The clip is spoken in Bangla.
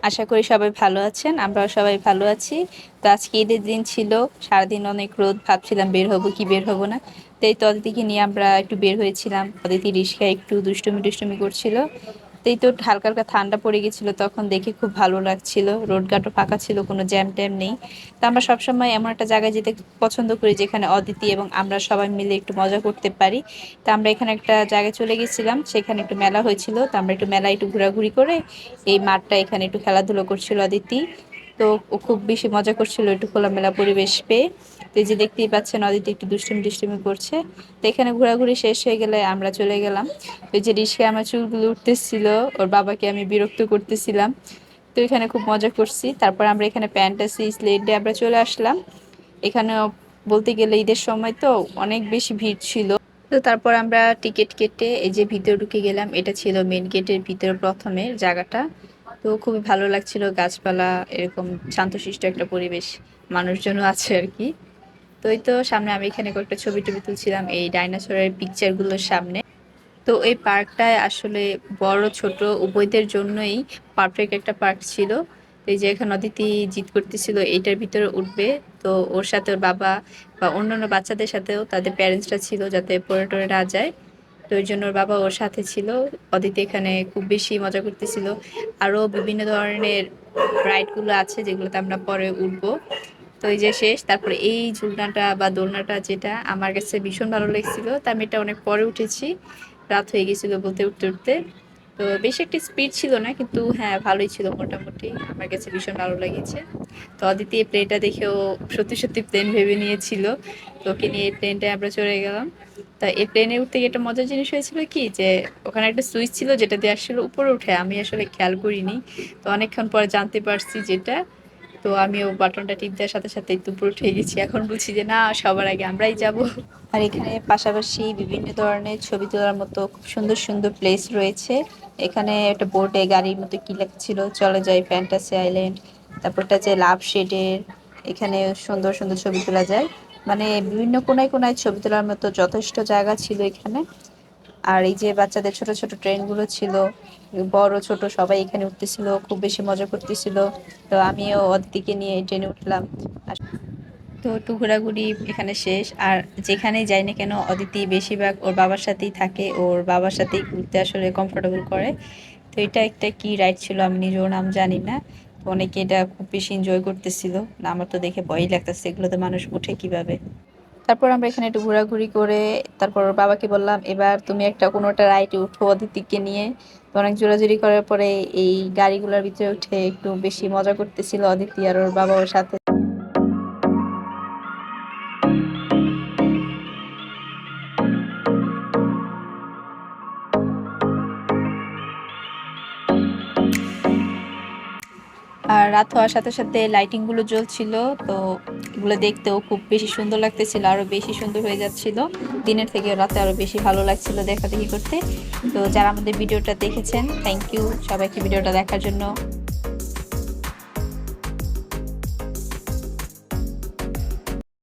আশা করি সবাই ভালো আছেন, আমরাও সবাই ভালো আছি। তো আজকে ঈদের দিন ছিল, সারাদিন অনেক রোদ, ভাবছিলাম বের হব কি বের হব না। তো এই তো অদিতিকে নিয়ে আমরা একটু বের হয়েছিলাম। অদিতি রিস্কায় একটু দুষ্টুমি টুষ্টুমি করছিল। তো এই তো হালকা হালকা ঠান্ডা পড়ে গেছিল, তখন দেখে খুব ভালো লাগছিল। রোডঘাটও ফাঁকা ছিল, কোনো জ্যাম ট্যাম নেই। তো আমরা সবসময় এমন একটা জায়গায় যেতে পছন্দ করি যেখানে অদিতি এবং আমরা সবাই মিলে একটু মজা করতে পারি। তো আমরা এখানে একটা জায়গায় চলে গেছিলাম, সেখানে একটু মেলা হয়েছিল। তো আমরা একটু মেলায় একটু ঘোরাঘুরি করে এই মাঠটা এখানে একটু খেলাধুলো করছিল অদিতি। তো ও খুব বেশি মজা করছিল একটু খোলামেলা পরিবেশ পেয়ে। তো এই যে দেখতেই পাচ্ছেন অদিতি একটু দুষ্টুমি দুষ্টুমি করছে। তো এখানে ঘোরাঘুরি শেষ হয়ে গেলে আমরা চলে গেলাম। ওই যে রিস্কায় আমার চুলগুলো উঠতেছিল, ওর বাবাকে আমি বিরক্ত করতেছিলাম। তো এখানে খুব মজা করছি। তারপর আমরা এখানে ফ্যান্টাসি স্লেট ডে আমরা চলে আসলাম। এখানে বলতে গেলে ঈদের সময় তো অনেক বেশি ভিড় ছিল। তো তারপর আমরা টিকিট কেটে এই যে ভিতরে ঢুকে গেলাম। এটা ছিল মেন গেটের ভিতরে প্রথমে জায়গাটা। তো খুবই ভালো লাগছিল, গাছপালা, এরকম শান্তশিষ্ট একটা পরিবেশ, মানুষজনও আছে আর কি। তো এই তো সামনে আমি এখানে কয়েকটা ছবি টবি তুলছিলাম এই ডাইনোসরের পিকচার গুলোর সামনে। তো এই পার্কটায় আসলে বড় ছোট উভয়দের জন্যই পারফেক্ট একটা পার্ক ছিল। তো এই যে এখানে অদিতি জিদ করতেছিল এইটার ভিতরে উঠবে। তো ওর সাথে ওর বাবা বা অন্যান্য বাচ্চাদের সাথেও তাদের প্যারেন্টসরা ছিল, যাতে পড়ে টরে না যায়। তো ওই জন্য ওর বাবা ওর সাথে ছিল। অদিতি এখানে খুব বেশি মজা করতেছিল। আরো বিভিন্ন ধরনের রাইড গুলো আছে যেগুলোতে আমরা পরে উঠবো। তো এই যে শেষ, তারপরে এই ঝুলনাটা বা দোলনাটা যেটা আমার কাছে ভীষণ ভালো লাগছিল, তা আমি এটা অনেক পরে উঠেছি। রাত হয়ে গেছিল বলতে উঠতে উঠতে। তো বেশি একটা স্পিড ছিল না, কিন্তু হ্যাঁ ভালোই ছিল মোটামুটি, আমার কাছে ভীষণ ভালো লেগেছে। তো অদিতি এই প্লেনটা দেখেও সত্যি সত্যি প্লেন ভেবে নিয়েছিল। তো ওকে নিয়ে এই প্লেনটায় আমরা চলে গেলাম। তা এই প্লেনে উঠতে গিয়ে একটা মজার জিনিস হয়েছিল কি, যে ওখানে একটা সুইচ ছিল যেটা দিয়ে আসলে উপরে উঠে, আমি আসলে খেয়াল করিনি। তো অনেকক্ষণ পরে জানতে পারছি যেটা। তো আমিও বাটনটা টিপ দেওয়ার সাথে সাথে একটু উপরে উঠে গেছি, এখন বলছি যে না, সবার আগে আমরাই যাব। আর এখানে পাশাপাশি বিভিন্ন ধরনের ছবি তোলার মতো খুব সুন্দর সুন্দর প্লেস রয়েছে। এখানে একটা বোর্ডে গাড়ির মতো কি লেখা ছিল, চলে যায় ফ্যান্টাসি আইল্যান্ড। তারপরটা যে লাভ শেডের, এখানে সুন্দর সুন্দর ছবি তোলা যায়। মানে বিভিন্ন কোনায় কোনায় ছবি তোলার মতো যথেষ্ট জায়গা ছিল এখানে। আর এই যে বাচ্চাদের ছোট ছোট ট্রেন গুলো ছিল, বড় ছোট সবাই এখানে উঠতেছিল, খুব বেশি মজা করতেছিল। তো আমিও অদিতিকে নিয়ে ট্রেনে উঠলাম। তো একটু ঘোরাঘুরি এখানে শেষ। আর যেখানেই যাই না কেন অদিতি বেশিরভাগ ওর বাবার সাথেই থাকে, ওর বাবার সাথেই ঘুরতে আসলে কমফোর্টেবল করে। তো এটা একটা কি রাইড ছিল, আমি নিজেও নাম জানি না। তো অনেকে এটা খুব বেশি এনজয় করতেছিল। না, আমার তো দেখে ভয়ই লাগতেছে, এগুলোতে মানুষ উঠে কিভাবে। তারপর আমরা এখানে একটু ঘোরাঘুরি করে তারপর ওর বাবাকে বললাম, এবার তুমি একটা কোনো একটা রাইডে উঠো অদিতিকে নিয়ে। তো অনেক জোরাজুরি করার পরে এই গাড়িগুলোর ভিতরে উঠে একটু বেশি মজা করতেছিল অদিতি আর ওর বাবা ওর সাথে। আর রাত হওয়ার সাথে সাথে লাইটিং গুলো জ্বলছিল। তো এগুলো দেখতেও খুব বেশি সুন্দর লাগতেছিল, আরো বেশি সুন্দর হয়ে যাচ্ছিল। দিনের থেকে রাতে আরো বেশি ভালো লাগছিল দেখা দেখি করতে। তো যারা আমাদের ভিডিওটা দেখেছেন, থ্যাংক ইউ সবাইকে ভিডিওটা দেখার জন্য।